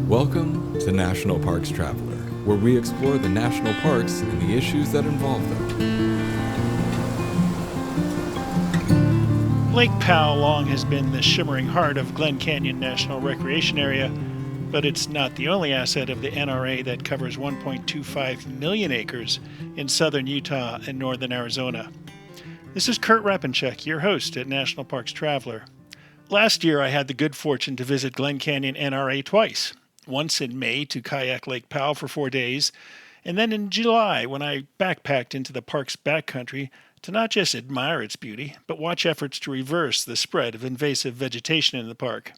Welcome to National Parks Traveler, where we explore the national parks and the issues that involve them. Lake Powell long has been the shimmering heart of Glen Canyon National Recreation Area, but it's not the only asset of the NRA that covers 1.25 million acres in southern Utah and northern Arizona. This is Kurt Repanshek, your host at National Parks Traveler. Last year, I had the good fortune to visit Glen Canyon NRA twice. Once in May to kayak Lake Powell for 4 days, and then in July when I backpacked into the park's backcountry to not just admire its beauty, but watch efforts to reverse the spread of invasive vegetation in the park.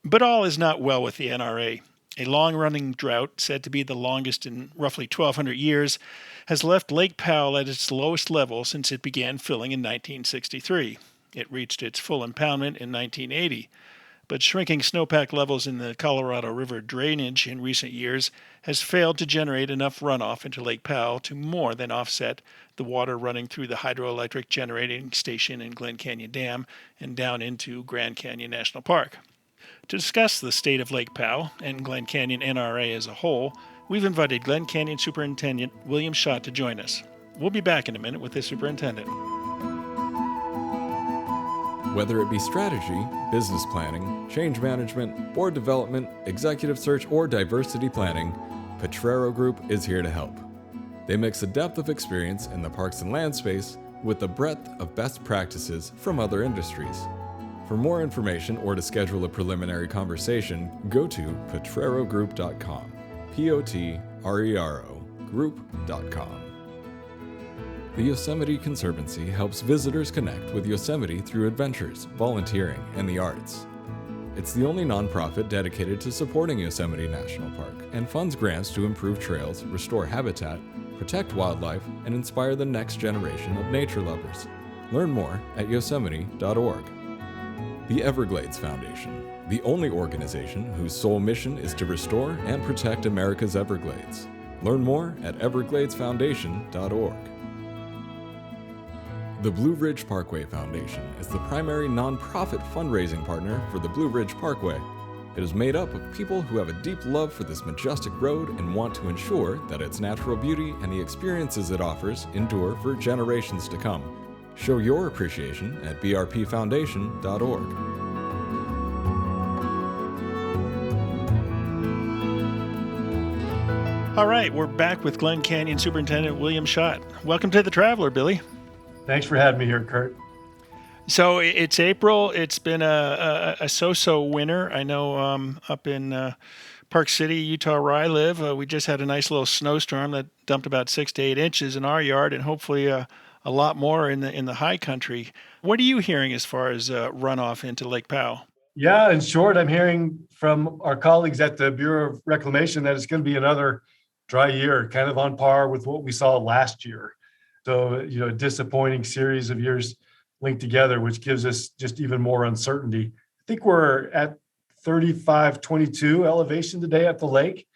But all is not well with the NRA. A long-running drought, said to be the longest in roughly 1,200 years, has left Lake Powell at its lowest level since it began filling in 1963. It reached its full impoundment in 1980. But shrinking snowpack levels in the Colorado River drainage in recent years has failed to generate enough runoff into Lake Powell to more than offset the water running through the hydroelectric generating station in Glen Canyon Dam and down into Glen Canyon National Park. To discuss the state of Lake Powell and Glen Canyon NRA as a whole, we've invited Glen Canyon Superintendent William Schott to join us. We'll be back in a minute with the superintendent. Whether it be strategy, business planning, change management, board development, executive search, or diversity planning, Potrero Group is here to help. They mix a depth of experience in the parks and land space with the breadth of best practices from other industries. For more information or to schedule a preliminary conversation, go to potrerogroup.com, P-O-T-R-E-R-O, group.com. The Yosemite Conservancy helps visitors connect with Yosemite through adventures, volunteering, and the arts. It's the only nonprofit dedicated to supporting Yosemite National Park and funds grants to improve trails, restore habitat, protect wildlife, and inspire the next generation of nature lovers. Learn more at yosemite.org. The Everglades Foundation, the only organization whose sole mission is to restore and protect America's Everglades. Learn more at evergladesfoundation.org. The Blue Ridge Parkway Foundation is the primary nonprofit fundraising partner for the Blue Ridge Parkway. It is made up of people who have a deep love for this majestic road and want to ensure that its natural beauty and the experiences it offers endure for generations to come. Show your appreciation at brpfoundation.org. All right, we're back with Glen Canyon Superintendent William Schott. Welcome to the Traveler, Billy. Thanks for having me here, Kurt. So it's April. It's been a so-so winter. I know up in Park City, Utah, where I live, we just had a nice little snowstorm that dumped about 6 to 8 inches in our yard, and hopefully a lot more in the high country. What are you hearing as far as runoff into Lake Powell? Yeah, in short, I'm hearing from our colleagues at the Bureau of Reclamation that it's going to be another dry year, kind of on par with what we saw last year. So, a disappointing series of years linked together, which gives us just even more uncertainty. I think we're at 3522 elevation today at the lake.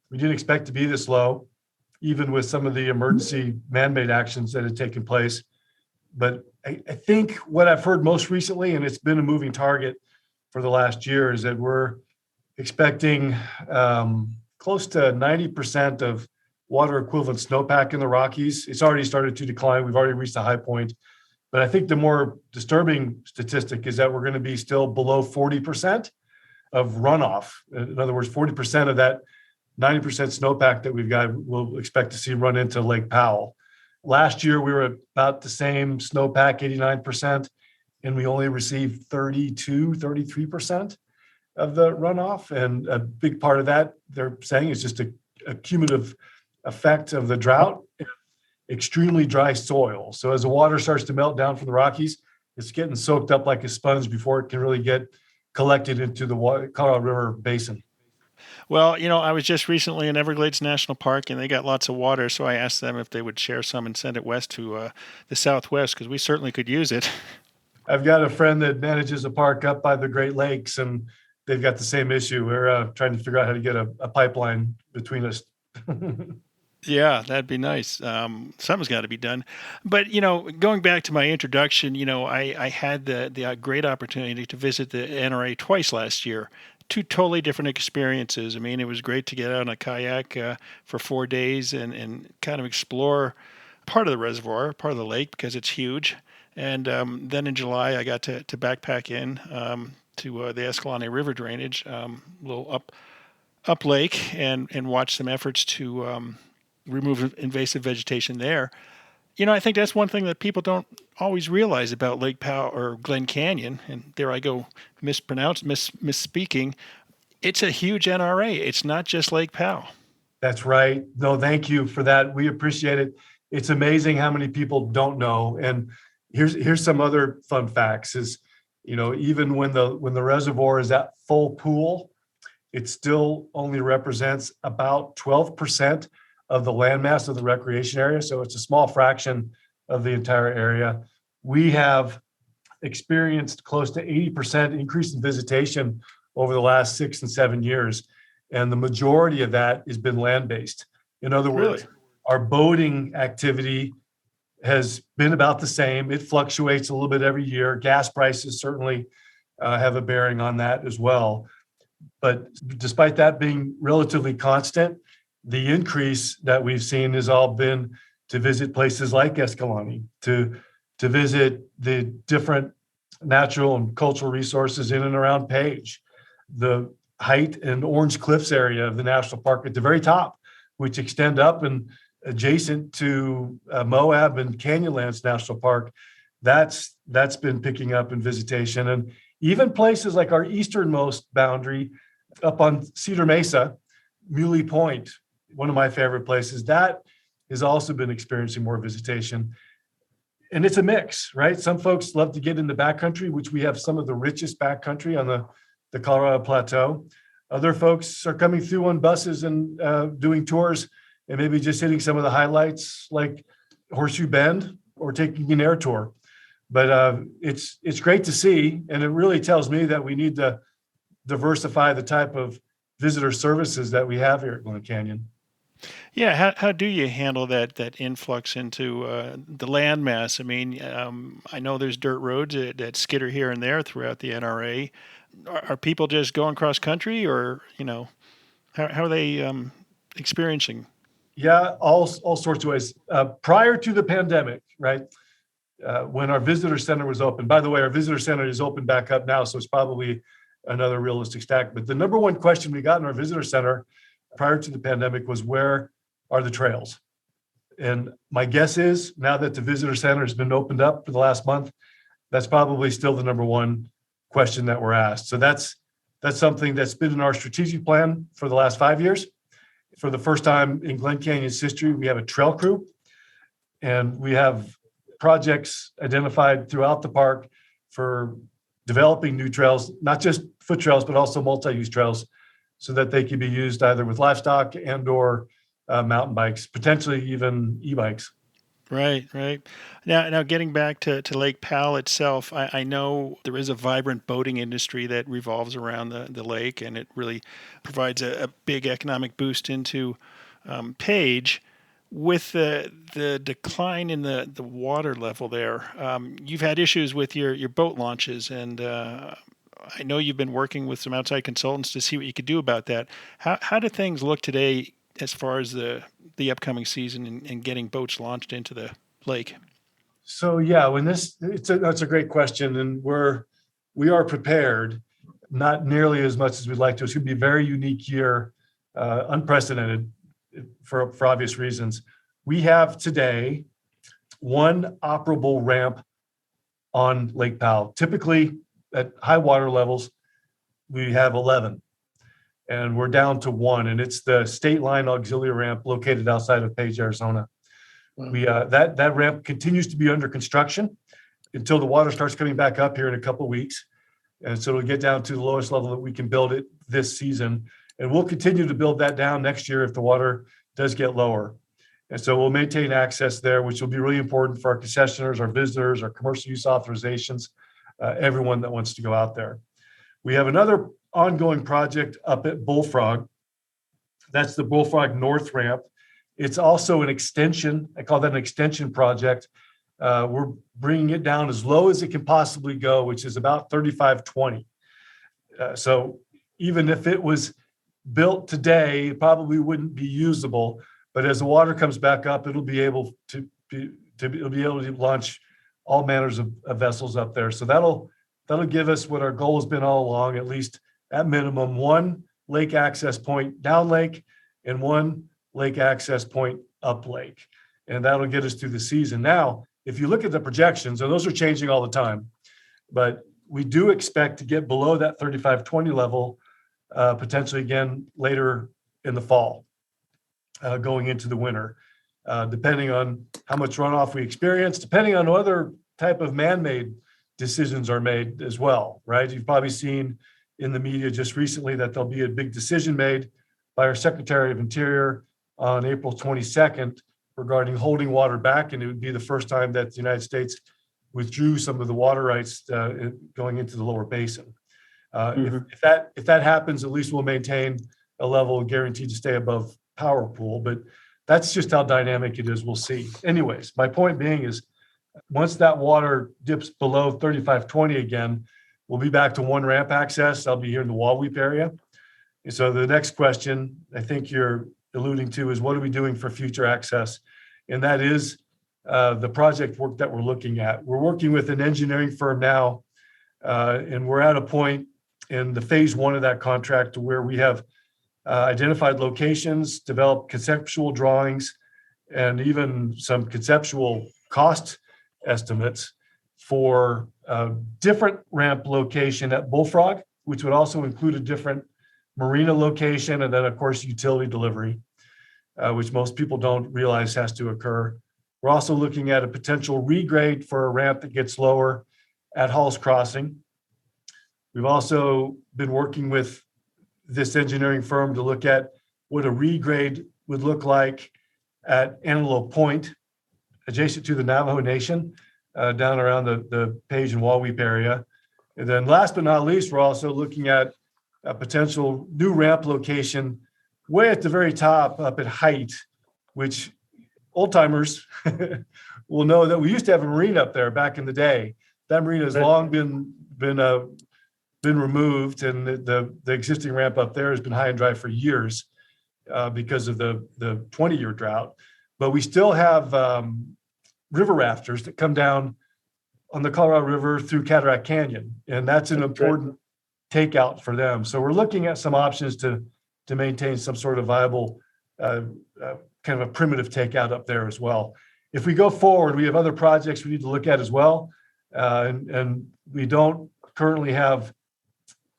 We didn't expect to be this low, even with some of the emergency man-made actions that had taken place. But I think what I've heard most recently, and it's been a moving target for the last year, is that we're expecting close to 90% of water equivalent snowpack in the Rockies. It's already started to decline. We've already reached a high point. But I think the more disturbing statistic is that we're going to be still below 40% of runoff. In other words, 40% of that 90% snowpack that we've got, we'll expect to see run into Lake Powell. Last year, we were at about the same snowpack, 89%, and we only received 33% of the runoff. And a big part of that, they're saying, is just a cumulative effect of the drought, extremely dry soil. So as the water starts to melt down from the Rockies, it's getting soaked up like a sponge before it can really get collected into the Colorado River basin. Well, I was just recently in Everglades National Park, and they got lots of water, so I asked them if they would share some and send it west to the Southwest, because we certainly could use it. I've got a friend that manages a park up by the Great Lakes, and they've got the same issue. We're trying to figure out how to get a pipeline between us. Yeah, that'd be nice. Something's got to be done. But, going back to my introduction, I had the great opportunity to visit the NRA twice last year. Two totally different experiences. I mean, it was great to get out on a kayak for 4 days and kind of explore part of the reservoir, part of the lake, because it's huge. And then in July, I got to backpack in to the Escalante River drainage, a little up lake, and watch some efforts to remove invasive vegetation there. I think that's one thing that people don't always realize about Lake Powell or Glen Canyon. And there I go, misspeaking. It's a huge NRA. It's not just Lake Powell. That's right. No, thank you for that. We appreciate it. It's amazing how many people don't know. And here's some other fun facts is, even when the reservoir is at full pool, it still only represents about 12% of the landmass of the recreation area. So it's a small fraction of the entire area. We have experienced close to 80% increase in visitation over the last 6 and 7 years. And the majority of that has been land-based. In other words, our boating activity has been about the same. It fluctuates a little bit every year. Gas prices certainly have a bearing on that as well. But despite that being relatively constant, the increase that we've seen has all been to visit places like Escalante, to visit the different natural and cultural resources in and around Page, the Height and Orange Cliffs area of the national park at the very top, which extend up and adjacent to Moab and Canyonlands National Park. That's been picking up in visitation. And even places like our easternmost boundary up on Cedar Mesa, Muley Point, one of my favorite places, that has also been experiencing more visitation. And it's a mix, right? Some folks love to get in the backcountry, which we have some of the richest backcountry on the Colorado Plateau. Other folks are coming through on buses and doing tours and maybe just hitting some of the highlights like Horseshoe Bend or taking an air tour. But it's great to see, and it really tells me that we need to diversify the type of visitor services that we have here at Glen Canyon. Yeah, how do you handle that influx into the landmass? I mean, I know there's dirt roads that skitter here and there throughout the NRA. Are people just going cross country, or how are they experiencing? Yeah, all sorts of ways. Prior to the pandemic, right, when our visitor center was open. By the way, our visitor center is open back up now, so it's probably another realistic stack. But the number one question we got in our visitor center prior to the pandemic was, where are the trails? And my guess is, now that the visitor center has been opened up for the last month, that's probably still the number one question that we're asked. So that's something that's been in our strategic plan for the last 5 years. For the first time in Glen Canyon's history, we have a trail crew, and we have projects identified throughout the park for developing new trails, not just foot trails, but also multi-use trails, so that they can be used either with livestock and or mountain bikes, potentially even e-bikes. Right. Now getting back to Lake Powell itself, I know there is a vibrant boating industry that revolves around the lake, and it really provides a big economic boost into Page. With the decline in the water level there, you've had issues with your boat launches, and I know you've been working with some outside consultants to see what you could do about that. How do things look today as far as the upcoming season and getting boats launched into the lake? So yeah, that's a great question, and we are prepared, not nearly as much as we'd like to. It's going to be a very unique year, unprecedented for obvious reasons. We have today one operable ramp on Lake Powell. Typically, at high water levels, we have 11, and we're down to one, and it's the State Line Auxiliary Ramp located outside of Page, Arizona. That ramp continues to be under construction until the water starts coming back up here in a couple of weeks, and so it'll get down to the lowest level that we can build it this season, and we'll continue to build that down next year if the water does get lower. And so we'll maintain access there, which will be really important for our concessioners, our visitors, our commercial use authorizations, everyone that wants to go out there. We have another ongoing project up at Bullfrog. That's the Bullfrog North Ramp. It's also an extension. I call that an extension project. We're bringing it down as low as it can possibly go, which is about 3520. So even if it was built today, it probably wouldn't be usable. But as the water comes back up, it'll be able to launch all manners of vessels up there. So that'll give us what our goal has been all along, at least at minimum, one lake access point down lake and one lake access point up lake. And that'll get us through the season. Now, if you look at the projections, and those are changing all the time, but we do expect to get below that 3520 level, potentially again later in the fall, going into the winter, depending on how much runoff we experience, depending on other type of man-made decisions are made as well, right? You've probably seen in the media just recently that there'll be a big decision made by our Secretary of Interior on April 22nd regarding holding water back, and it would be the first time that the United States withdrew some of the water rights going into the lower basin. If that happens, at least we'll maintain a level guaranteed to stay above power pool, but that's just how dynamic it is. We'll see. Anyways, my point being is once that water dips below 3520 again, we'll be back to one ramp access. I'll be here in the Wall-Weep area. And so the next question I think you're alluding to is what are we doing for future access? And that is the project work that we're looking at. We're working with an engineering firm now, and we're at a point in the phase one of that contract to where we have identified locations, developed conceptual drawings, and even some conceptual cost estimates for a different ramp location at Bullfrog, which would also include a different marina location, and then of course utility delivery, which most people don't realize has to occur. We're also looking at a potential regrade for a ramp that gets lower at Hall's Crossing. We've also been working with this engineering firm to look at what a regrade would look like at Antelope Point, adjacent to the Navajo Nation, down around the Page and Wall-Weep area. And then last but not least, we're also looking at a potential new ramp location way at the very top up at Height, which old timers will know that we used to have a marina up there back in the day. That marina has long been removed, and the existing ramp up there has been high and dry for years because of the 20-year drought. But we still have river rafters that come down on the Colorado River through Cataract Canyon, and that's an important takeout for them. So we're looking at some options to maintain some sort of viable kind of a primitive takeout up there as well. If we go forward, we have other projects we need to look at as well, and we don't currently have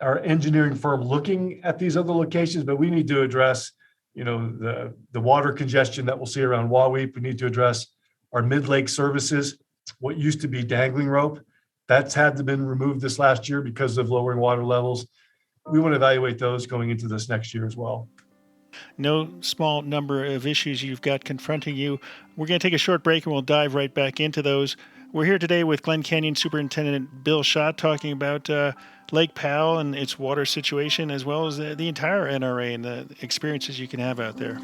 our engineering firm looking at these other locations, but we need to address, the water congestion that we'll see around Wall-Weep. We need to address our mid-lake services, what used to be dangling rope. That's had to been removed this last year because of lowering water levels. We want to evaluate those going into this next year as well. No small number of issues you've got confronting you. We're going to take a short break and we'll dive right back into those. We're here today with Glen Canyon Superintendent Bill Schott talking about Lake Powell and its water situation, as well as the entire NRA and the experiences you can have out there.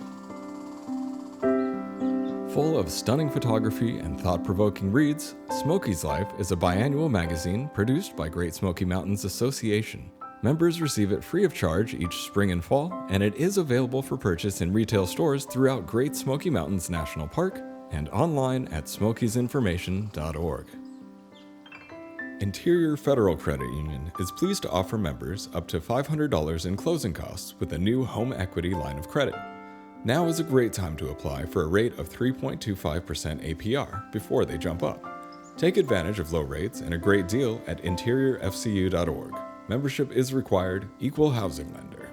Full of stunning photography and thought-provoking reads, Smoky's Life is a biannual magazine produced by Great Smoky Mountains Association. Members receive it free of charge each spring and fall, and it is available for purchase in retail stores throughout Great Smoky Mountains National Park and online at smokiesinformation.org. Interior Federal Credit Union is pleased to offer members up to $500 in closing costs with a new home equity line of credit. Now is a great time to apply for a rate of 3.25% APR before they jump up. Take advantage of low rates and a great deal at interiorfcu.org. Membership is required, equal housing lender.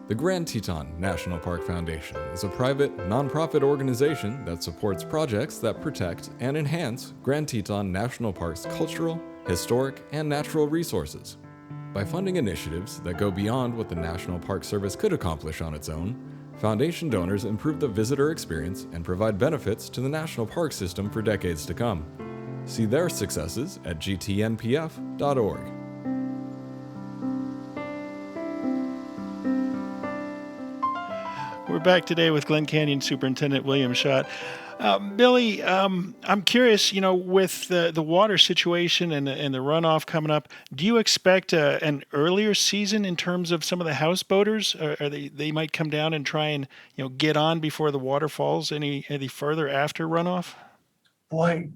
The Grand Teton National Park Foundation is a private, nonprofit organization that supports projects that protect and enhance Grand Teton National Park's cultural, historic, and natural resources. By funding initiatives that go beyond what the National Park Service could accomplish on its own, Foundation donors improve the visitor experience and provide benefits to the National Park System for decades to come. See their successes at gtnpf.org. We're back today with Glen Canyon Superintendent William Schott. Billy, I'm curious, with the water situation and the runoff coming up, do you expect an earlier season in terms of some of the houseboaters? Or they might come down and try and get on before the water falls any further after runoff? Boy,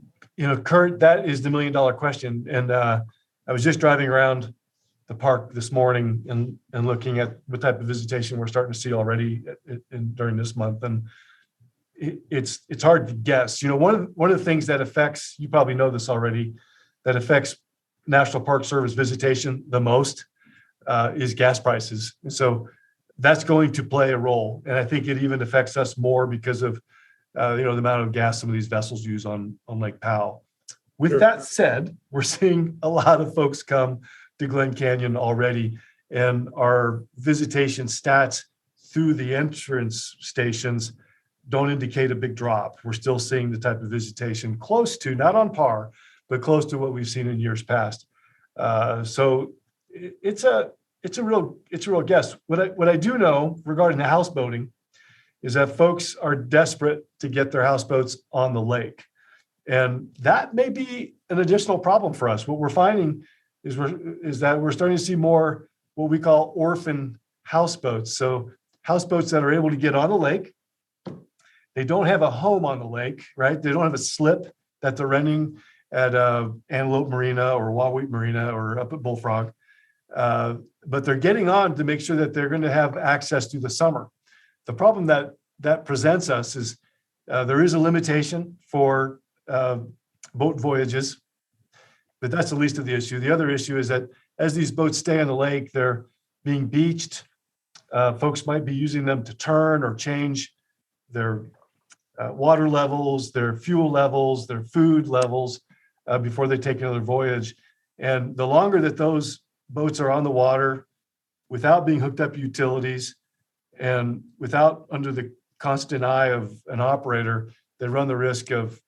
Kurt, that is the $1 million question. And I was just driving around the park this morning and looking at what type of visitation we're starting to see already during this month. And it's hard to guess. One of the things that affects, you probably know this already, that affects National Park Service visitation the most is gas prices. And so that's going to play a role. And I think it even affects us more because of the amount of gas some of these vessels use on Lake Powell. With Sure. that said, we're seeing a lot of folks come to Glen Canyon already, and our visitation stats through the entrance stations don't indicate a big drop. We're still seeing the type of visitation close to, not on par, but close to what we've seen in years past. So it's a real guess. What I do know regarding the houseboating is that folks are desperate to get their houseboats on the lake. And that may be an additional problem for us. What we're finding is that we're starting to see more what we call orphan houseboats. So houseboats that are able to get on the lake. They don't have a home on the lake, right? They don't have a slip that they're renting at Antelope Marina or Wahweap Marina or up at Bullfrog. But they're getting on to make sure that they're going to have access through the summer. The problem that presents us is there is a limitation for boat voyages, but that's the least of the issue. The other issue is that as these boats stay on the lake, they're being beached. Folks might be using them to turn or change their water levels, their fuel levels, their food levels before they take another voyage. And the longer that those boats are on the water without being hooked up to utilities and without under the constant eye of an operator, they run the risk of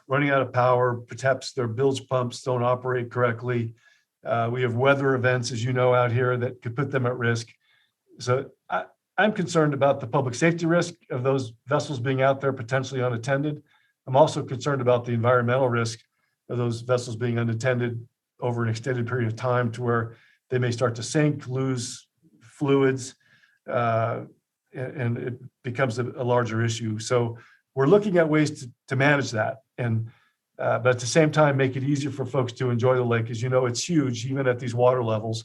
running out of power. Perhaps their bilge pumps don't operate correctly. We have weather events, as you know, out here that could put them at risk. So I'm concerned about the public safety risk of those vessels being out there potentially unattended. I'm also concerned about the environmental risk of those vessels being unattended over an extended period of time to where they may start to sink, lose fluids, and it becomes a larger issue. So we're looking at ways to manage that, and but at the same time, make it easier for folks to enjoy the lake. As you know, it's huge, even at these water levels.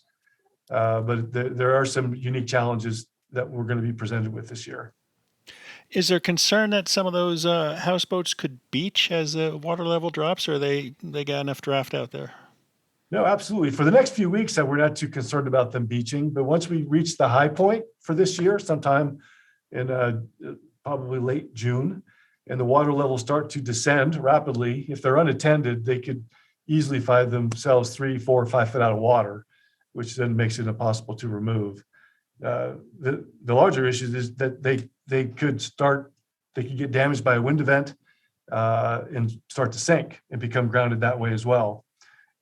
But there are some unique challenges that we're going to be presented with this year. Is there concern that some of those houseboats could beach as the water level drops, or they got enough draft out there? No, absolutely. For the next few weeks, we're not too concerned about them beaching. But once we reach the high point for this year, sometime in probably late June, and the water levels start to descend rapidly, if they're unattended, they could easily find themselves 3, 4, 5 foot out of water, which then makes it impossible to remove. The larger issue is that they could get damaged by a wind event and start to sink and become grounded that way as well.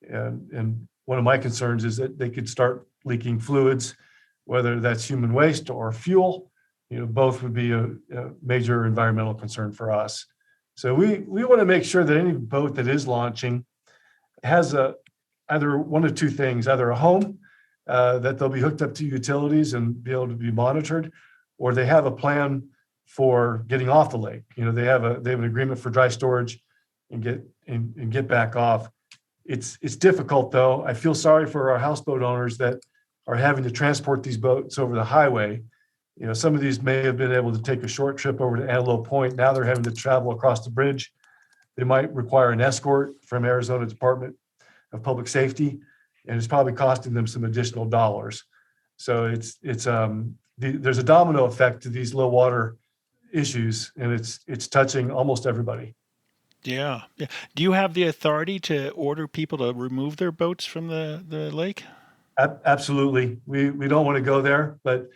And one of my concerns is that they could start leaking fluids, whether that's human waste or fuel. Both would be a major environmental concern for us. So we want to make sure that any boat that is launching has either one of two things: either a home that they'll be hooked up to utilities and be able to be monitored, or they have a plan for getting off the lake. They have an agreement for dry storage and get back off. It's difficult though. I feel sorry for our houseboat owners that are having to transport these boats over the highway. Some of these may have been able to take a short trip over to Antelope Point. Now they're having to travel across the bridge. They might require an escort from Arizona Department of Public Safety, and it's probably costing them some additional dollars. So there's a domino effect to these low water issues, and it's touching almost everybody. Yeah. Do you have the authority to order people to remove their boats from the lake? Absolutely. We don't want to go there, but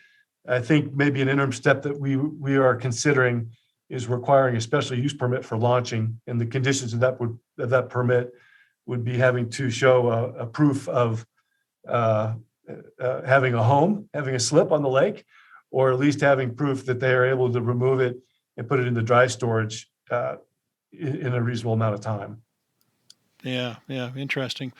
I think maybe an interim step that we are considering is requiring a special use permit for launching, and the conditions of that permit would be having to show a proof of having a home, having a slip on the lake, or at least having proof that they are able to remove it and put it into dry storage in a reasonable amount of time. Yeah, interesting.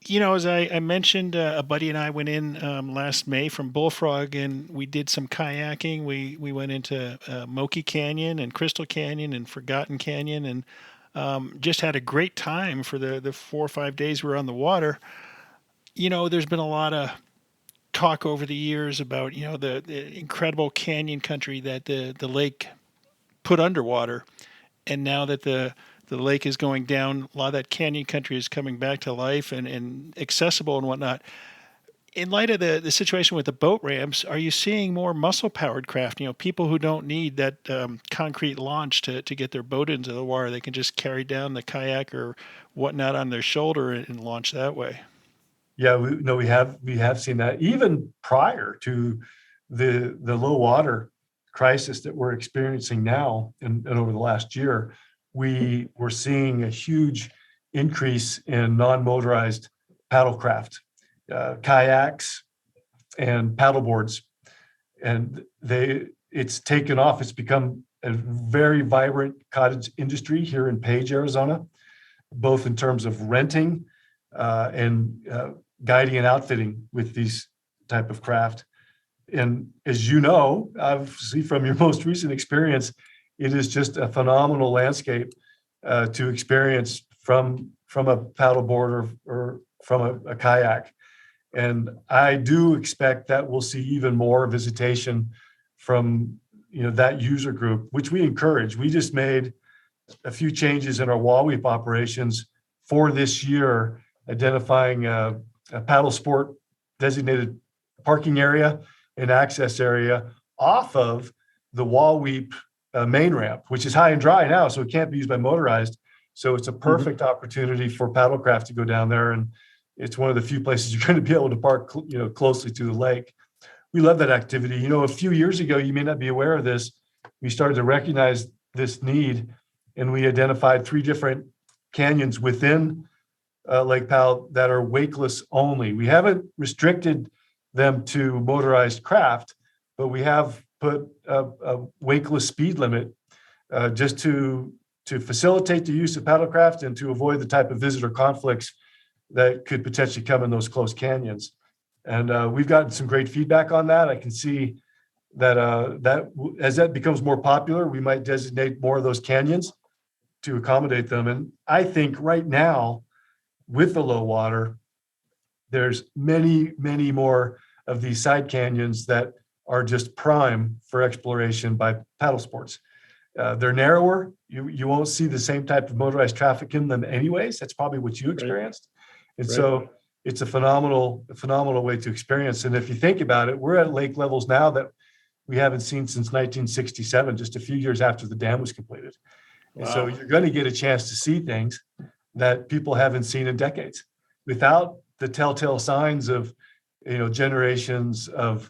As I mentioned, a buddy and I went in last May from Bullfrog, and we did some kayaking. We went into Moki Canyon and Crystal Canyon and Forgotten Canyon, and just had a great time for the 4 or 5 days we were on the water. There's been a lot of talk over the years about the incredible canyon country that the lake put underwater, and now that the lake is going down, a lot of that canyon country is coming back to life and accessible and whatnot. In light of the situation with the boat ramps, are you seeing more muscle-powered craft? People who don't need that concrete launch to get their boat into the water, they can just carry down the kayak or whatnot on their shoulder and launch that way. Yeah, we have seen that even prior to the low water crisis that we're experiencing now and over the last year. We were seeing a huge increase in non-motorized paddlecraft, kayaks and paddleboards, and it's taken off. It's become a very vibrant cottage industry here in Page, Arizona, both in terms of renting and guiding and outfitting with these type of craft. And as you know, obviously from your most recent experience, it is just a phenomenal landscape to experience from a paddleboard or from a kayak. And I do expect that we'll see even more visitation from that user group, which we encourage. We just made a few changes in our wall weep operations for this year, identifying a paddle sport designated parking area and access area off of the wall weep main ramp, which is high and dry now, so it can't be used by motorized. So it's a perfect opportunity for paddlecraft to go down there, and it's one of the few places you're going to be able to park, closely to the lake. We love that activity. A few years ago, you may not be aware of this, we started to recognize this need, and we identified 3 different canyons within Lake Powell that are wakeless only. We haven't restricted them to motorized craft, but we have put a wakeless speed limit just to facilitate the use of paddlecraft and to avoid the type of visitor conflicts that could potentially come in those close canyons. And we've gotten some great feedback on that. I can see that as that becomes more popular, we might designate more of those canyons to accommodate them. And I think right now, with the low water, there's many, many more of these side canyons that are just prime for exploration by paddle sports. They're narrower. You won't see the same type of motorized traffic in them anyways. That's probably what you experienced. Right. And so it's a phenomenal way to experience. And if you think about it, we're at lake levels now that we haven't seen since 1967, just a few years after the dam was completed. Wow. And so you're going to get a chance to see things that people haven't seen in decades without the telltale signs of, generations of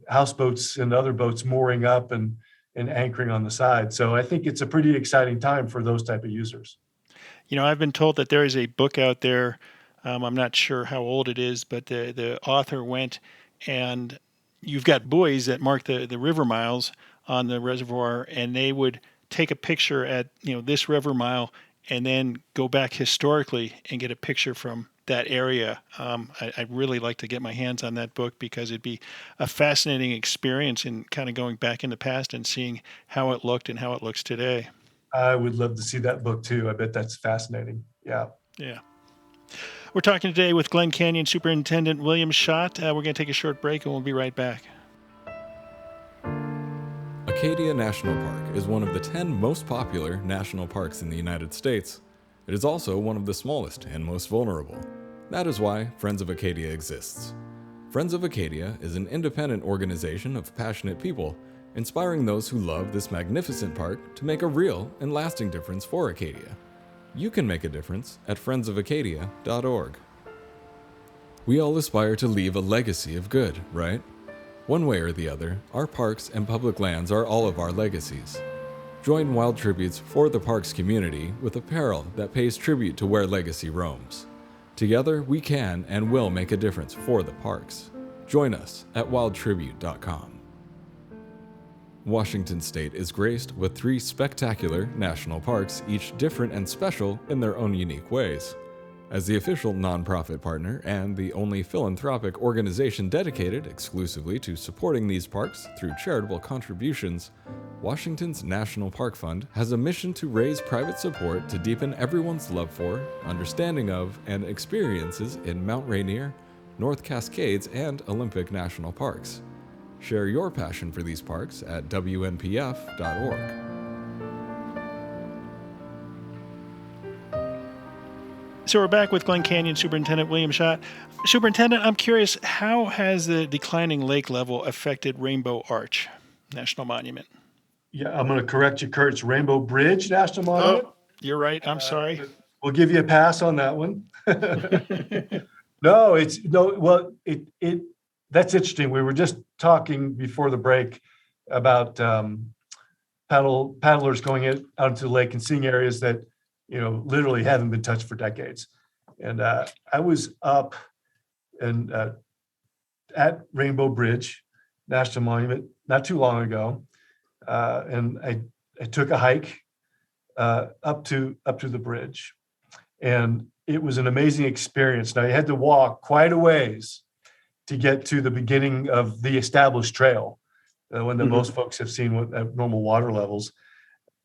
houseboats and other boats mooring up and anchoring on the side. So I think it's a pretty exciting time for those type of users. I've been told that there is a book out there. I'm not sure how old it is, but the author went, and you've got buoys that mark the river miles on the reservoir, and they would take a picture at this river mile and then go back historically and get a picture from that area. I'd really like to get my hands on that book because it'd be a fascinating experience in kind of going back in the past and seeing how it looked and how it looks today. I would love to see that book too. I bet that's fascinating. Yeah. Yeah. We're talking today with Glen Canyon Superintendent William Schott. We're going to take a short break and we'll be right back. Acadia National Park is one of the 10 most popular national parks in the United States. It is also one of the smallest and most vulnerable. That is why Friends of Acadia exists. Friends of Acadia is an independent organization of passionate people, inspiring those who love this magnificent park to make a real and lasting difference for Acadia. You can make a difference at friendsofacadia.org. We all aspire to leave a legacy of good, right? One way or the other, our parks and public lands are all of our legacies. Join Wild Tributes for the parks community with apparel that pays tribute to where legacy roams. Together, we can and will make a difference for the parks. Join us at wildtribute.com. Washington State is graced with 3 spectacular national parks, each different and special in their own unique ways. As the official nonprofit partner and the only philanthropic organization dedicated exclusively to supporting these parks through charitable contributions, Washington's National Park Fund has a mission to raise private support to deepen everyone's love for, understanding of, and experiences in Mount Rainier, North Cascades, and Olympic National Parks. Share your passion for these parks at WNPF.org. So we're back with Glen Canyon Superintendent William Schott. Superintendent, I'm curious, how has the declining lake level affected Rainbow Arch National Monument? Yeah, I'm going to correct you, Kurt. It's Rainbow Bridge National Monument. Oh, you're right. I'm sorry. We'll give you a pass on that one. That's interesting. We were just talking before the break about paddlers going out into the lake and seeing areas that, literally haven't been touched for decades. And I was up and at Rainbow Bridge National Monument not too long ago, and I took a hike up to the bridge, and it was an amazing experience. Now, you had to walk quite a ways to get to the beginning of the established trail, one that most folks have seen at normal water levels.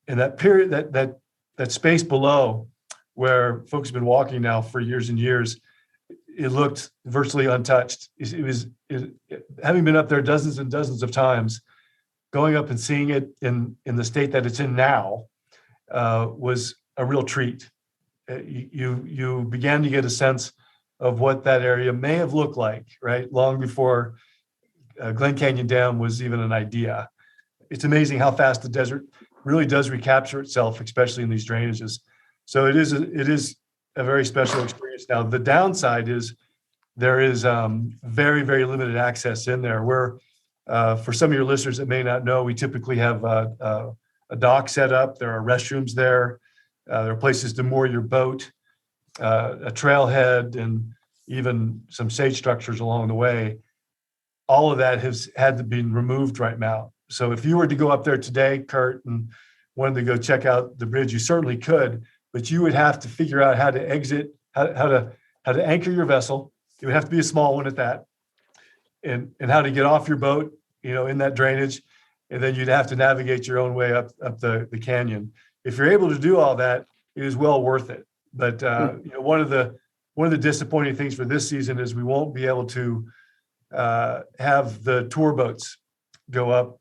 And that period, that space below, where folks have been walking now for years and years, it looked virtually untouched. Having been up there dozens and dozens of times, going up and seeing it in the state that it's in now was a real treat. You began to get a sense of what that area may have looked like, right? Long before Glen Canyon Dam was even an idea. It's amazing how fast the desert really does recapture itself, especially in these drainages. So it is a very special experience. Now, the downside is there is very, very limited access in there. For some of your listeners that may not know, we typically have a dock set up. There are restrooms there. There are places to moor your boat, a trailhead, and even some shade structures along the way. All of that has had to be removed right now. So if you were to go up there today, Kurt, and wanted to go check out the bridge, you certainly could, but you would have to figure out how to exit, how to anchor your vessel. It would have to be a small one at that, and how to get off your boat, in that drainage, and then you'd have to navigate your own way up the canyon. If you're able to do all that, it is well worth it. But one of the disappointing things for this season is we won't be able to have the tour boats go up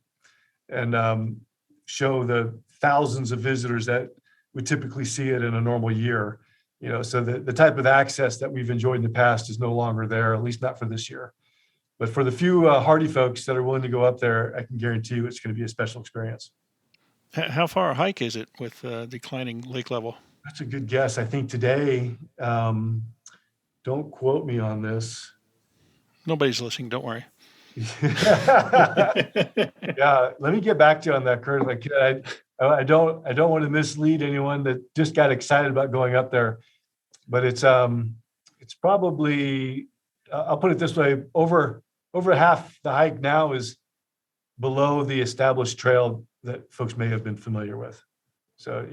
and show the thousands of visitors that we typically see it in a normal year. So the type of access that we've enjoyed in the past is no longer there, at least not for this year. But for the few hardy folks that are willing to go up there, I can guarantee you it's going to be a special experience. How far a hike is it with declining lake level? That's a good guess. I think today, don't quote me on this. Nobody's listening. Don't worry. Yeah, let me get back to you on that, Kurt. I don't want to mislead anyone that just got excited about going up there, but it's probably, I'll put it this way, over half the hike now is below the established trail that folks may have been familiar with. So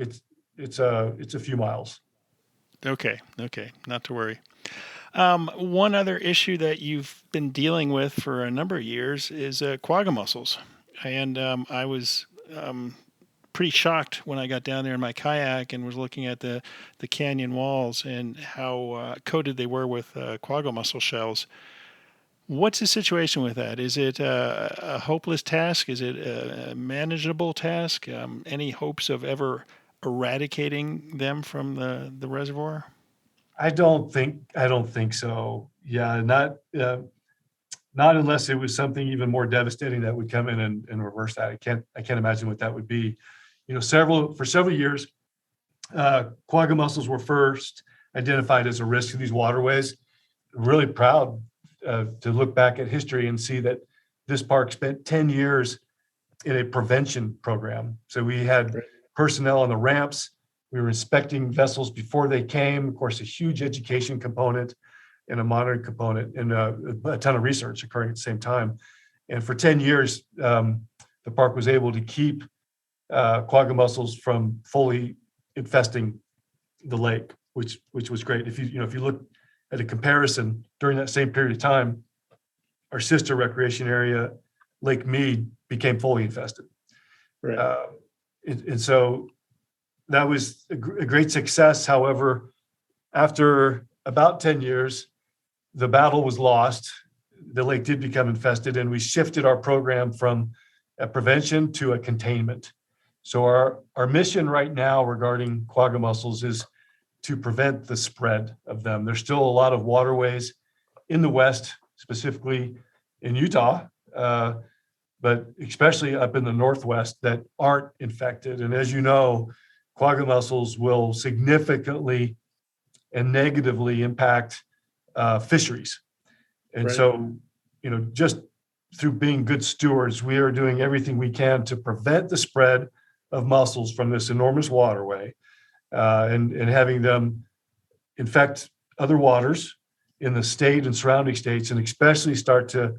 it's a few miles. Okay, not to worry. One other issue that you've been dealing with for a number of years is quagga mussels. And I was pretty shocked when I got down there in my kayak and was looking at the canyon walls and how coated they were with quagga mussel shells. What's the situation with that? Is it a hopeless task? Is it a manageable task? Any hopes of ever eradicating them from the reservoir? I don't think so. Yeah, not unless it was something even more devastating that would come in and reverse that. I can't imagine what that would be. For several years, quagga mussels were first identified as a risk to these waterways. I'm really proud to look back at history and see that this park spent 10 years in a prevention program. So we had personnel on the ramps. We were inspecting vessels before they came. Of course, a huge education component and a monitoring component, and a ton of research occurring at the same time. And for 10 years, the park was able to keep quagga mussels from fully infesting the lake, which was great. If you look at a comparison during that same period of time, our sister recreation area, Lake Mead, became fully infested. Right. And so that was a great success. However, after about 10 years, the battle was lost. The lake did become infested, and we shifted our program from a prevention to a containment. So our mission right now regarding quagga mussels is to prevent the spread of them. There's still a lot of waterways in the West, specifically in Utah, but especially up in the Northwest, that aren't infected. And as you know, quagga mussels will significantly and negatively impact fisheries. And Right. so, just through being good stewards, we are doing everything we can to prevent the spread of mussels from this enormous waterway, and having them infect other waters in the state and surrounding states, and especially start to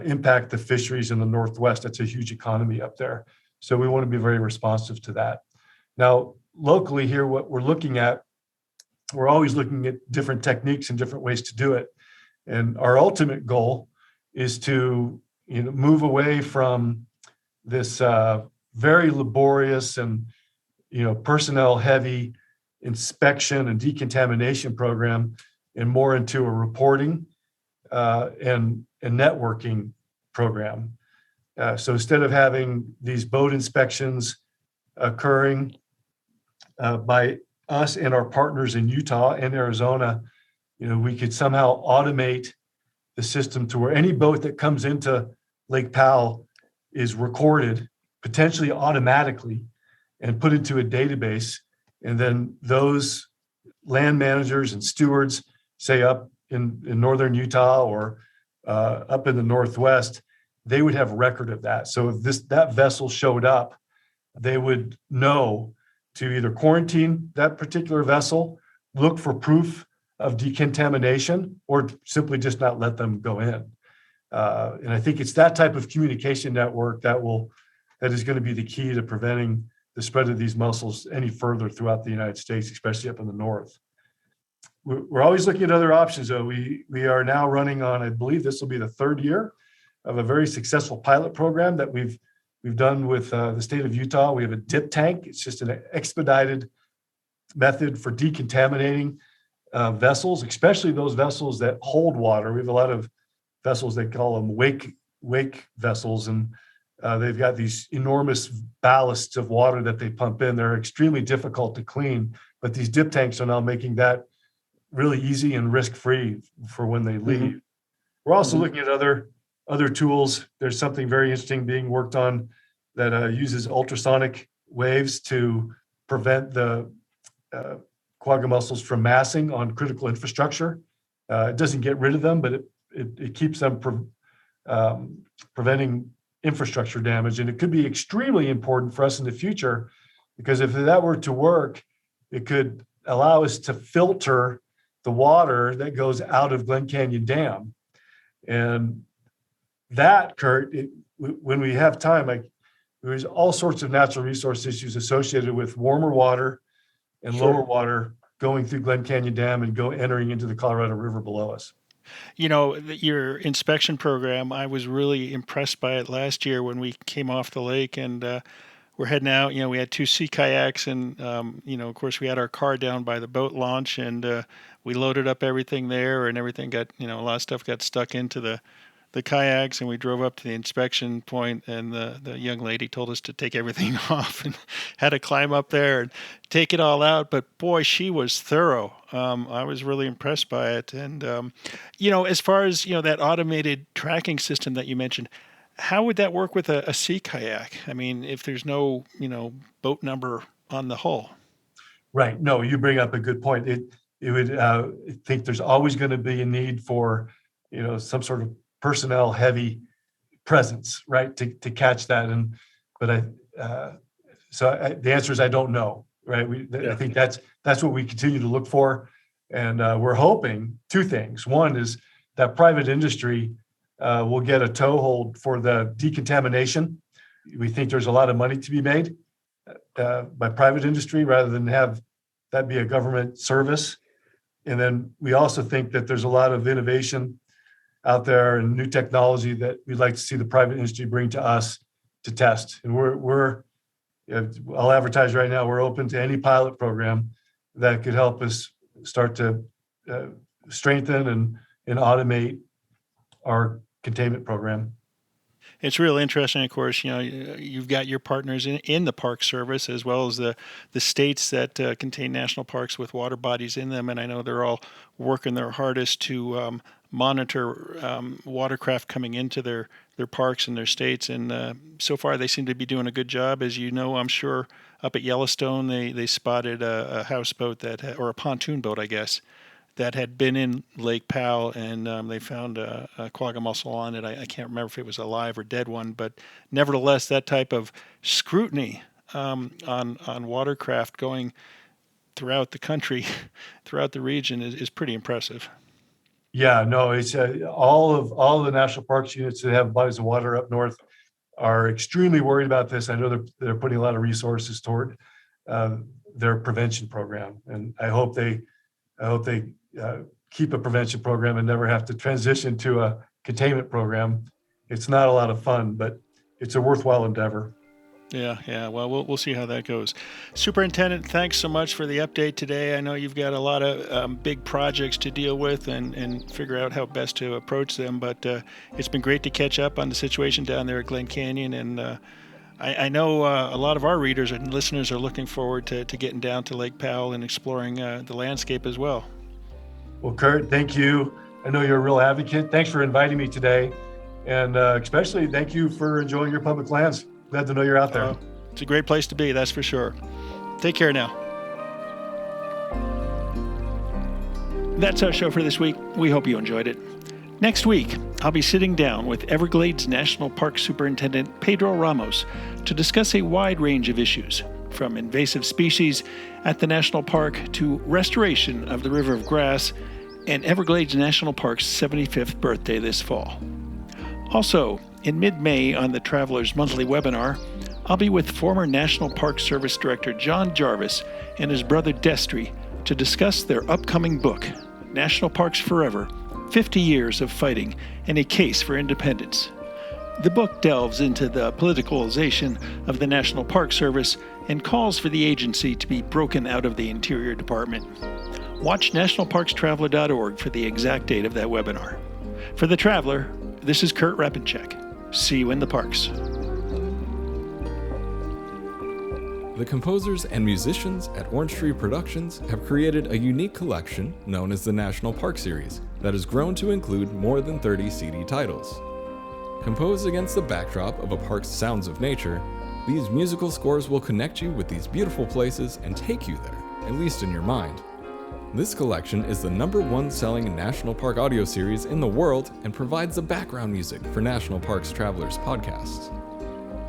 impact the fisheries in the Northwest. That's a huge economy up there. So we want to be very responsive to that. Now, locally here, what we're looking at, we're always looking at different techniques and different ways to do it. And our ultimate goal is to move away from this very laborious and personnel heavy inspection and decontamination program, and more into a reporting and networking program. So instead of having these boat inspections occurring by us and our partners in Utah and Arizona, we could somehow automate the system to where any boat that comes into Lake Powell is recorded potentially automatically and put into a database. And then those land managers and stewards, say up in northern Utah or up in the Northwest, they would have record of that. So if that vessel showed up, they would know to either quarantine that particular vessel, look for proof of decontamination, or simply just not let them go in. And I think it's that type of communication network that is going to be the key to preventing the spread of these mussels any further throughout the United States, especially up in the north. We're always looking at other options, though. We are now running on, I believe this will be the third year of a very successful pilot program that we've done with the state of Utah. We have a dip tank. It's just an expedited method for decontaminating vessels, especially those vessels that hold water. We have a lot of vessels, they call them wake vessels, and they've got these enormous ballasts of water that they pump in. They're extremely difficult to clean, but these dip tanks are now making that really easy and risk-free for when they leave. Mm-hmm. We're also looking at other tools. There's something very interesting being worked on that uses ultrasonic waves to prevent the quagga mussels from massing on critical infrastructure. It doesn't get rid of them, but it keeps them preventing infrastructure damage. And it could be extremely important for us in the future, because if that were to work, it could allow us to filter the water that goes out of Glen Canyon Dam. And that, Kurt, when we have time, there's all sorts of natural resource issues associated with warmer water and lower water going through Glen Canyon Dam and entering into the Colorado River below us. Your inspection program, I was really impressed by it last year when we came off the lake and we're heading out. We had 2 sea kayaks and, of course, we had our car down by the boat launch and we loaded up everything there, and everything got, a lot of stuff got stuck into the kayaks, and we drove up to the inspection point, and the young lady told us to take everything off and had to climb up there and take it all out. But boy, she was thorough. I was really impressed by it. And, as far as, that automated tracking system that you mentioned, how would that work with a sea kayak? I mean, if there's no, boat number on the hull. Right. No, you bring up a good point. It would, I think there's always going to be a need for, some sort of personnel heavy presence, right, to catch that. The answer is I don't know, right? I think that's what we continue to look for, and we're hoping 2 things. One is that private industry will get a toehold for the decontamination we think there's a lot of money to be made by private industry rather than have that be a government service. And then we also think that there's a lot of innovation out there and new technology that we'd like to see the private industry bring to us to test. And I'll advertise right now, we're open to any pilot program that could help us start to strengthen and automate our containment program. It's real interesting, of course. You've got your partners in the Park Service as well as the states that contain national parks with water bodies in them, and I know they're all working their hardest to monitor watercraft coming into their parks and their states, and so far they seem to be doing a good job. As you know, I'm sure up at Yellowstone they spotted a houseboat or a pontoon boat, I guess, that had been in Lake Powell, and they found a quagga mussel on it. I can't remember if it was a live or dead one, but nevertheless, that type of scrutiny on watercraft going throughout the country, throughout the region, is pretty impressive. Yeah, no, it's all of the national parks units that have bodies of water up north are extremely worried about this. I know they're putting a lot of resources toward their prevention program, and I hope they keep a prevention program and never have to transition to a containment program. It's not a lot of fun, but it's a worthwhile endeavor. Yeah. Well, we'll see how that goes. Superintendent, thanks so much for the update today. I know you've got a lot of big projects to deal with and figure out how best to approach them, but it's been great to catch up on the situation down there at Glen Canyon, and I know a lot of our readers and listeners are looking forward to getting down to Lake Powell and exploring the landscape as well. Well, Kurt, thank you. I know you're a real advocate. Thanks for inviting me today. And especially thank you for enjoying your public lands. Glad to know you're out there. It's a great place to be, that's for sure. Take care now. That's our show for this week. We hope you enjoyed it. Next week, I'll be sitting down with Everglades National Park Superintendent Pedro Ramos to discuss a wide range of issues, from invasive species at the national park to restoration of the River of Grass and Everglades National Park's 75th birthday this fall. Also, in mid-May on the Travelers Monthly webinar, I'll be with former National Park Service Director John Jarvis and his brother Destry to discuss their upcoming book, National Parks Forever, 50 Years of Fighting and a Case for Independence. The book delves into the politicalization of the National Park Service and calls for the agency to be broken out of the Interior Department. Watch nationalparkstraveler.org for the exact date of that webinar. For The Traveler, this is Kurt Repanshek. See you in the parks. The composers and musicians at Orange Tree Productions have created a unique collection known as the National Park Series that has grown to include more than 30 CD titles. Composed against the backdrop of a park's sounds of nature, these musical scores will connect you with these beautiful places and take you there, at least in your mind. This collection is the #1 selling national park audio series in the world and provides the background music for National Parks Travelers podcasts.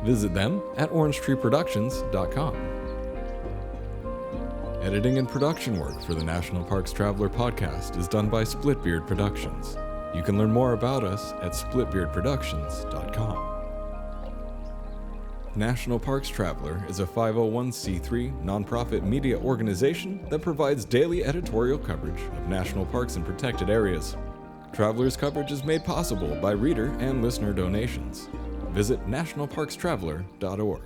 Visit them at orangetreeproductions.com. Editing and production work for the National Parks Traveler podcast is done by Splitbeard Productions. You can learn more about us at splitbeardproductions.com. National Parks Traveler is a 501c3 nonprofit media organization that provides daily editorial coverage of national parks and protected areas. Traveler's coverage is made possible by reader and listener donations. Visit nationalparkstraveler.org.